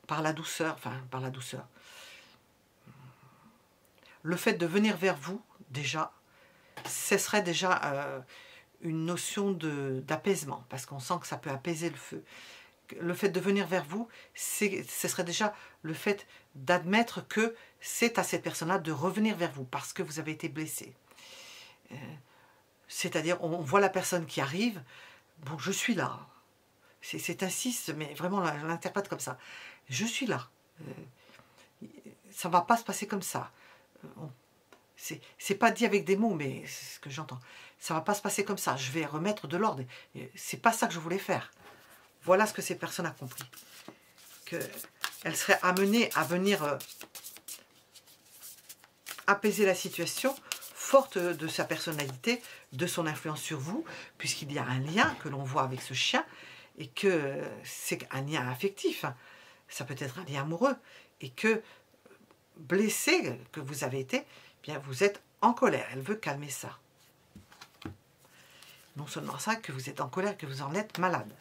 par la douceur. Enfin, par la douceur. Le fait de venir vers vous, déjà, ce serait déjà une notion d'apaisement, parce qu'on sent que ça peut apaiser le feu. Le fait de venir vers vous, ce serait déjà le fait d'admettre que c'est à cette personne-là de revenir vers vous, parce que vous avez été blessé. C'est-à-dire, on voit la personne qui arrive, bon, je suis là. C'est ainsi, mais vraiment, je l'interprète comme ça. Je suis là. Ça ne va pas se passer comme ça. C'est pas dit avec des mots, mais c'est ce que j'entends. Ça ne va pas se passer comme ça. Je vais remettre de l'ordre. C'est pas ça que je voulais faire. Voilà ce que ces personnes ont compris. Qu'elles seraient amenées à venir apaiser la situation, forte de sa personnalité, de son influence sur vous, puisqu'il y a un lien que l'on voit avec ce chien, et que c'est un lien affectif. Ça peut être un lien amoureux, et que blessé que vous avez été, bien vous êtes en colère. Elle veut calmer ça. Non seulement ça, que vous êtes en colère, que vous en êtes malade.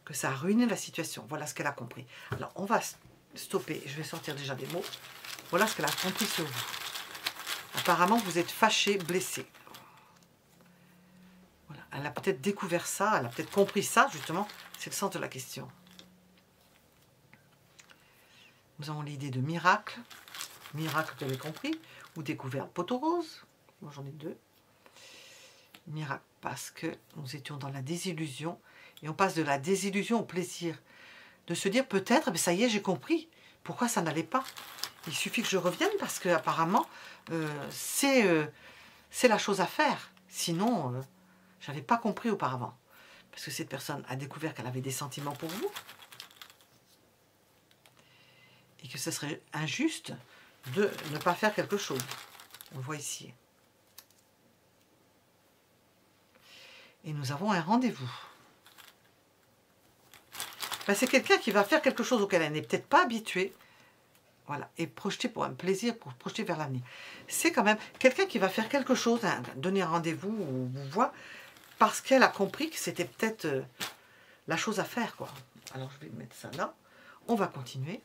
Que ça a ruiné la situation. Voilà ce qu'elle a compris. Alors, on va stopper. Je vais sortir déjà des mots. Voilà ce qu'elle a compris sur vous. Apparemment, vous êtes fâché, blessé. Voilà. Elle a peut-être découvert ça, elle a peut-être compris ça, justement. C'est le sens de la question. Nous avons l'idée de miracle. Miracle, vous avez compris. Ou découverte poteau rose. Moi, j'en ai deux. Miracle, parce que nous étions dans la désillusion. Et on passe de la désillusion au plaisir. De se dire, peut-être, mais ça y est, j'ai compris. Pourquoi ça n'allait pas? Il suffit que je revienne, parce que apparemment, c'est la chose à faire. Sinon, je n'avais pas compris auparavant. Parce que cette personne a découvert qu'elle avait des sentiments pour vous. Et que ce serait injuste de ne pas faire quelque chose. On le voit ici. Et nous avons un rendez-vous. Ben, c'est quelqu'un qui va faire quelque chose auquel elle n'est peut-être pas habituée. Voilà, et projeter pour un plaisir, pour projeter vers l'avenir. C'est quand même quelqu'un qui va faire quelque chose, hein, donner un rendez-vous ou vous voit, parce qu'elle a compris que c'était peut-être la chose à faire, quoi. Alors, je vais mettre ça là. On va continuer.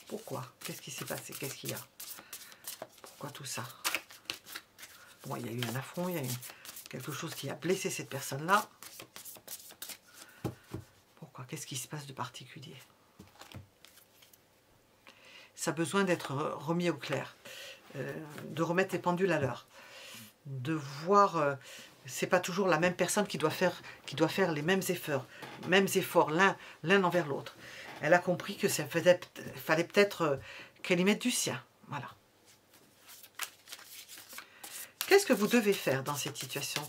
Pourquoi? Qu'est-ce qui s'est passé? Qu'est-ce qu'il y a? Pourquoi tout ça? Bon, il y a eu un affront, il y a eu quelque chose qui a blessé cette personne-là. Pourquoi? Qu'est-ce qui se passe de particulier? Ça a besoin d'être remis au clair, de remettre les pendules à l'heure, de voir, c'est pas toujours la même personne qui doit faire les mêmes efforts l'un envers l'autre. Elle a compris que ça fallait peut-être qu'elle y mette du sien. Voilà. Qu'est-ce que vous devez faire dans cette situation?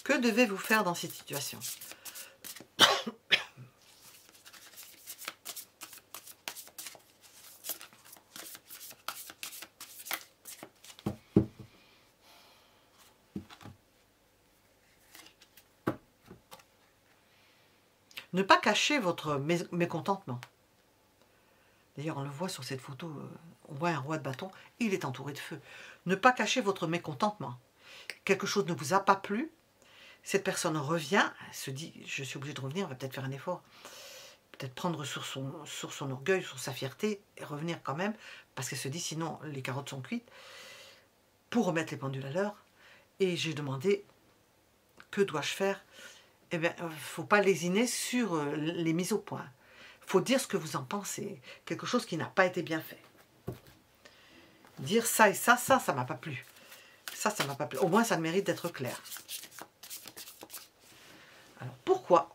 Que devez-vous faire dans cette situation? Ne pas cacher votre mécontentement. D'ailleurs, on le voit sur cette photo, on voit un roi de bâton, il est entouré de feu. Ne pas cacher votre mécontentement. quelque chose ne vous a pas plu, cette personne revient, elle se dit, je suis obligée de revenir, on va peut-être faire un effort, peut-être prendre sur son orgueil, sur sa fierté, et revenir quand même, parce qu'elle se dit, sinon les carottes sont cuites, pour remettre les pendules à l'heure. Et j'ai demandé, que dois-je faire? Eh bien, il ne faut pas lésiner sur les mises au point. Il faut dire ce que vous en pensez, quelque chose qui n'a pas été bien fait. Dire ça et ça m'a pas plu. Ça m'a pas plu. Au moins, ça le mérite d'être clair. Alors, pourquoi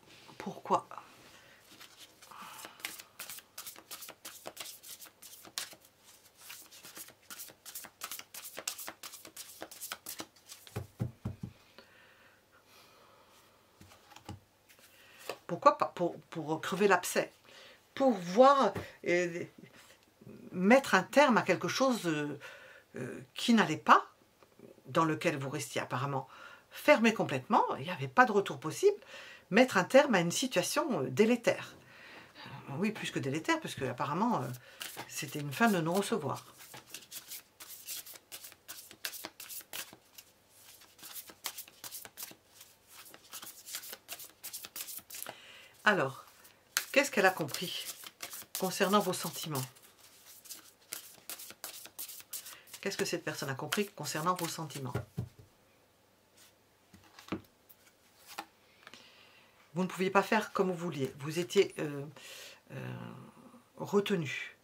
pas pour crever l'abcès, pour voir, mettre un terme à quelque chose qui n'allait pas, dans lequel vous restiez apparemment fermé complètement, il n'y avait pas de retour possible, mettre un terme à une situation délétère. Oui, plus que délétère, parce que apparemment c'était une fin de non-recevoir. Alors, qu'est-ce qu'elle a compris concernant vos sentiments? Qu'est-ce que cette personne a compris concernant vos sentiments? Vous ne pouviez pas faire comme vous vouliez. Vous étiez retenu.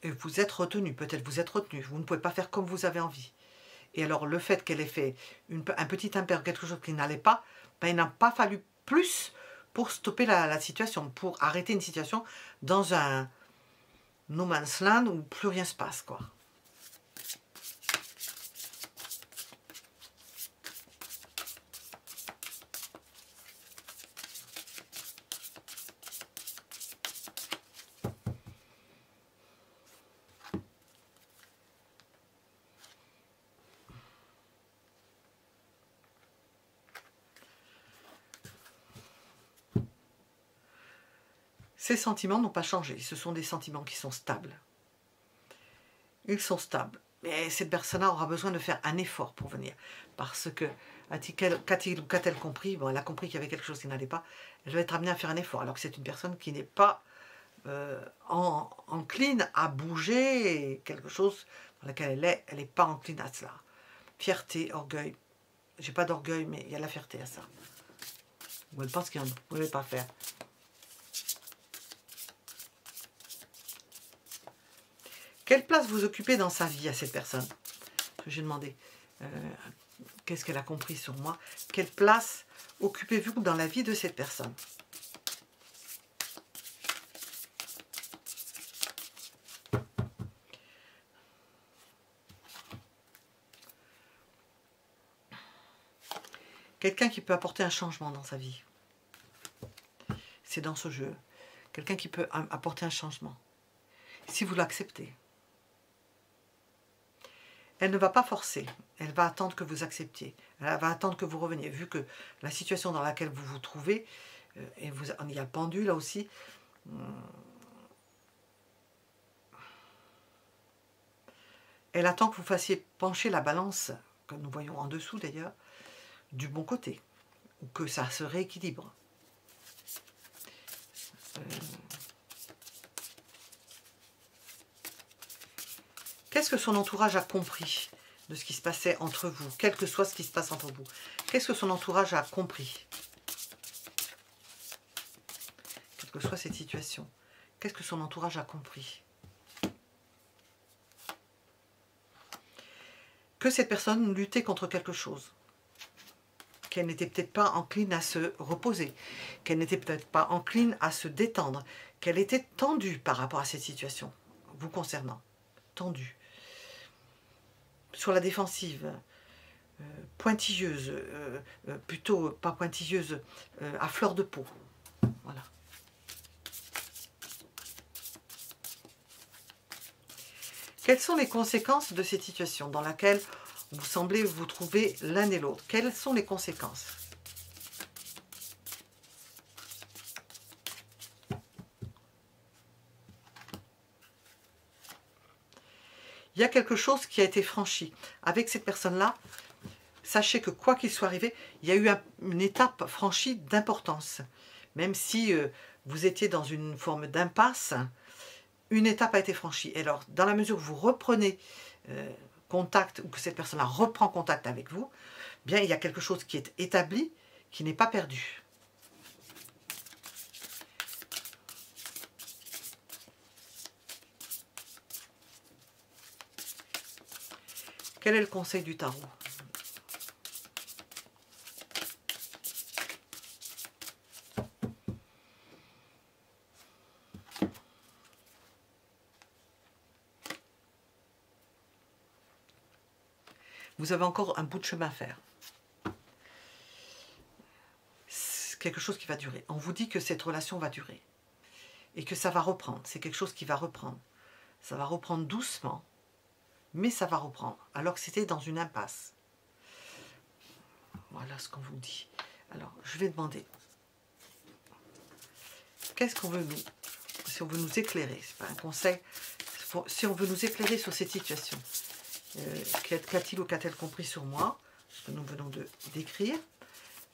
Et vous êtes retenu, peut-être vous êtes retenu. Vous ne pouvez pas faire comme vous avez envie. Et alors, le fait qu'elle ait fait un petit impair, quelque chose qui n'allait pas, ben, il n'a pas fallu plus pour stopper la situation, pour arrêter une situation dans un no man's land où plus rien se passe, quoi. Ces sentiments n'ont pas changé, ce sont des sentiments qui sont stables. Ils sont stables. Mais cette personne-là aura besoin de faire un effort pour venir. Parce que, qu'a-t-elle compris? Bon, elle a compris qu'il y avait quelque chose qui n'allait pas. Elle va être amenée à faire un effort. Alors que c'est une personne qui n'est pas encline à bouger quelque chose dans laquelle elle n'est pas encline à cela. Fierté, orgueil. J'ai pas d'orgueil, mais il y a la fierté à ça. Ou elle pense qu'elle ne pouvait pas faire. Quelle place vous occupez dans sa vie à cette personne? J'ai demandé, qu'est-ce qu'elle a compris sur moi? Quelle place occupez-vous dans la vie de cette personne? Quelqu'un qui peut apporter un changement dans sa vie. C'est dans ce jeu. Quelqu'un qui peut apporter un changement. Si vous l'acceptez. Elle ne va pas forcer, elle va attendre que vous acceptiez, elle va attendre que vous reveniez, vu que la situation dans laquelle vous vous trouvez, et il y a le pendu là aussi, elle attend que vous fassiez pencher la balance, que nous voyons en dessous d'ailleurs, du bon côté, ou que ça se rééquilibre. Qu'est-ce que son entourage a compris de ce qui se passait entre vous, quel que soit ce qui se passe entre vous? Qu'est-ce que son entourage a compris? Quelle que soit cette situation, qu'est-ce que son entourage a compris? Que cette personne luttait contre quelque chose, qu'elle n'était peut-être pas encline à se reposer, qu'elle n'était peut-être pas encline à se détendre, qu'elle était tendue par rapport à cette situation, vous concernant, tendue. Sur la défensive, pointilleuse, plutôt pas pointilleuse, à fleur de peau. Voilà. Quelles sont les conséquences de cette situation dans laquelle vous semblez vous trouver l'un et l'autre? Quelles sont les conséquences? Il y a quelque chose qui a été franchi. Avec cette personne-là, sachez que quoi qu'il soit arrivé, il y a eu une étape franchie d'importance. Même si vous étiez dans une forme d'impasse, une étape a été franchie. Et alors, dans la mesure où vous reprenez contact, ou que cette personne-là reprend contact avec vous, bien, il y a quelque chose qui est établi, qui n'est pas perdu. Quel est le conseil du tarot? Vous avez encore un bout de chemin à faire. C'est quelque chose qui va durer. On vous dit que cette relation va durer. Et que ça va reprendre. C'est quelque chose qui va reprendre. Ça va reprendre doucement. Mais ça va reprendre. Alors que c'était dans une impasse. Voilà ce qu'on vous dit. Alors, je vais demander. Qu'est-ce qu'on veut nous... Si on veut nous éclairer. C'est pas un conseil. Si on veut nous éclairer sur cette situation. Qu'a-t-il ou qu'a-t-elle compris sur moi? Ce que nous venons de décrire.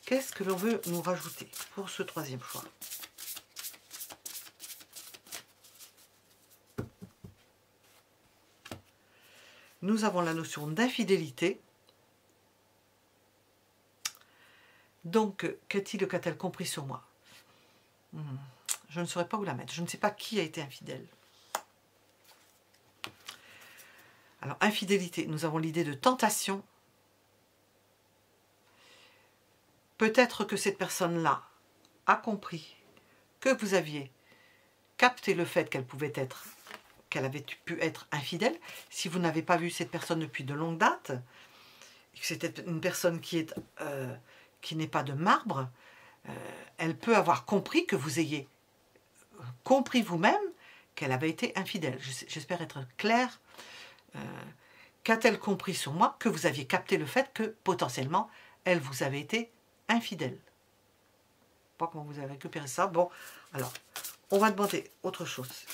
Qu'est-ce que l'on veut nous rajouter pour ce troisième choix? Nous avons la notion d'infidélité. Donc, qu'a-t-il ou qu'a-t-elle compris sur moi? Je ne saurais pas où la mettre. Je ne sais pas qui a été infidèle. Alors, infidélité, nous avons l'idée de tentation. Peut-être que cette personne-là a compris que vous aviez capté le fait qu'elle pouvait être, qu'elle avait pu être infidèle. Si vous n'avez pas vu cette personne depuis de longues dates, et que c'était une personne qui n'est pas de marbre, elle peut avoir compris que vous ayez compris vous-même qu'elle avait été infidèle. J'espère être claire. Qu'a-t-elle compris sur moi? Que vous aviez capté le fait que potentiellement elle vous avait été infidèle. Pas comment vous avez récupéré ça. Bon, alors, on va demander autre chose.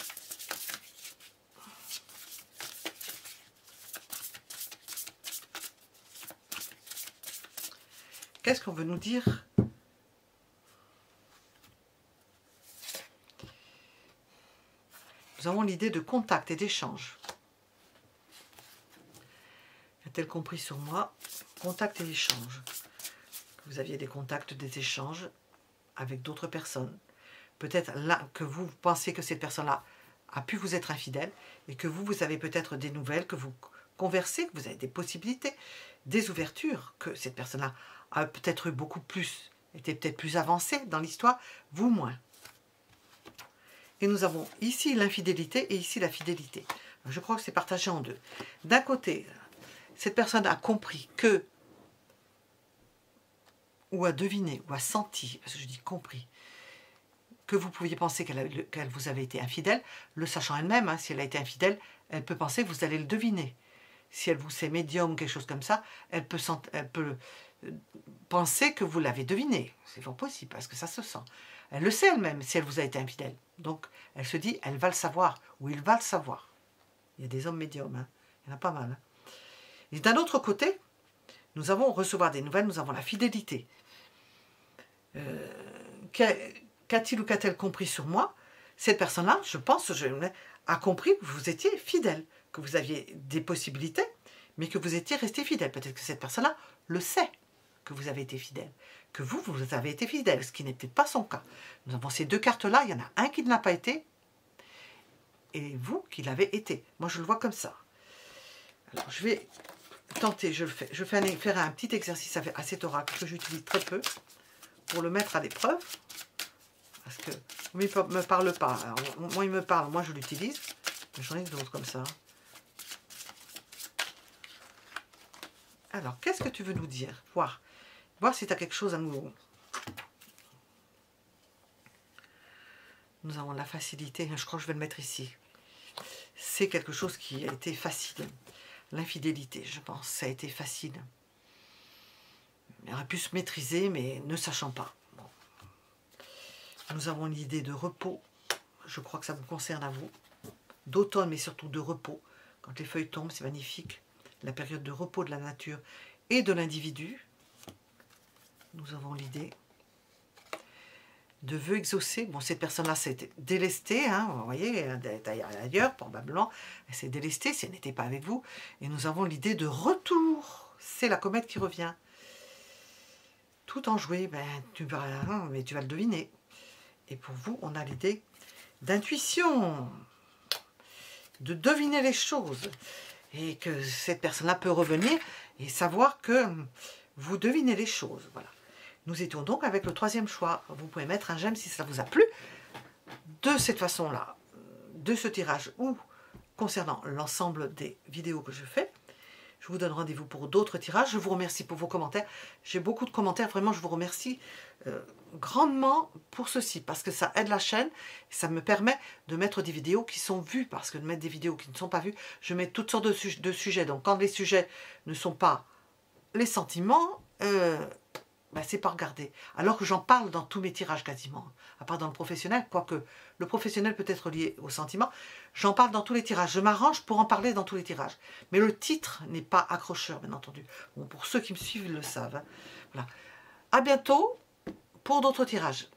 Qu'est-ce qu'on veut nous dire? Nous avons l'idée de contact et d'échange. A-t-elle compris sur moi? Contact et échange. Que vous aviez des contacts, des échanges avec d'autres personnes. Peut-être là que vous pensez que cette personne-là a pu vous être infidèle et que vous avez peut-être des nouvelles, que vous conversez, que vous avez des possibilités, des ouvertures, que cette personne-là a peut-être eu beaucoup plus, était peut-être plus avancée dans l'histoire, vous moins. Et nous avons ici l'infidélité et ici la fidélité. Je crois que c'est partagé en deux. D'un côté, cette personne a compris que, ou a deviné, ou a senti, parce que je dis compris, que vous pouviez penser qu'elle vous avait été infidèle, le sachant elle-même, hein, si elle a été infidèle, elle peut penser que vous allez le deviner. Si elle vous sait médium ou quelque chose comme ça, elle peut penser que vous l'avez deviné. C'est fort possible, parce que ça se sent. Elle le sait elle-même, si elle vous a été infidèle. Donc, elle se dit, elle va le savoir, ou il va le savoir. Il y a des hommes médiums, hein. Il y en a pas mal. Hein. Et d'un autre côté, nous avons recevoir des nouvelles, nous avons la fidélité. Qu'a-t-il ou qu'a-t-elle compris sur moi? Cette personne-là, je pense, a compris que vous étiez fidèle, que vous aviez des possibilités, mais que vous étiez resté fidèle. Peut-être que cette personne-là le sait, que vous avez été fidèle, que vous avez été fidèle, ce qui n'est peut-être pas son cas. Nous avons ces deux cartes-là, il y en a un qui ne l'a pas été, et vous qui l'avez été. Moi, je le vois comme ça. Alors, je vais tenter, je vais faire un petit exercice à cet oracle que j'utilise très peu, pour le mettre à l'épreuve, parce que lui ne me parle pas. Alors, moi, il me parle, moi, je l'utilise, mais j'en ai d'autres comme ça. Alors, qu'est-ce que tu veux nous dire? Voir si tu as quelque chose à nous... Nous avons la facilité, je crois que je vais le mettre ici. C'est quelque chose qui a été facile. L'infidélité, je pense, ça a été facile. Il aurait pu se maîtriser, mais ne sachant pas. Bon. Nous avons l'idée de repos. Je crois que ça vous concerne à vous. D'automne, mais surtout de repos. Quand les feuilles tombent, c'est magnifique. La période de repos de la nature et de l'individu. Nous avons l'idée de vœux exaucés. Bon, cette personne-là s'est délestée, hein, vous voyez, elle est ailleurs, probablement. Elle s'est délestée si elle n'était pas avec vous. Et nous avons l'idée de retour. C'est la comète qui revient. Tout enjoué, ben, mais tu vas le deviner. Et pour vous, on a l'idée d'intuition, de deviner les choses. Et que cette personne-là peut revenir et savoir que vous devinez les choses. Voilà. Nous étions donc avec le troisième choix. Vous pouvez mettre un j'aime si ça vous a plu. De cette façon-là, de ce tirage ou concernant l'ensemble des vidéos que je fais, je vous donne rendez-vous pour d'autres tirages. Je vous remercie pour vos commentaires. J'ai beaucoup de commentaires. Vraiment, je vous remercie grandement pour ceci. Parce que ça aide la chaîne. Et ça me permet de mettre des vidéos qui sont vues. Parce que de mettre des vidéos qui ne sont pas vues, je mets toutes sortes de sujets. Donc, quand les sujets ne sont pas les sentiments, ben, c'est pas regardé. Alors que j'en parle dans tous mes tirages quasiment. À part dans le professionnel. Quoique le professionnel peut être lié au sentiment. J'en parle dans tous les tirages. Je m'arrange pour en parler dans tous les tirages. Mais le titre n'est pas accrocheur, bien entendu. Bon, pour ceux qui me suivent, ils le savent. Hein. Voilà. À bientôt pour d'autres tirages.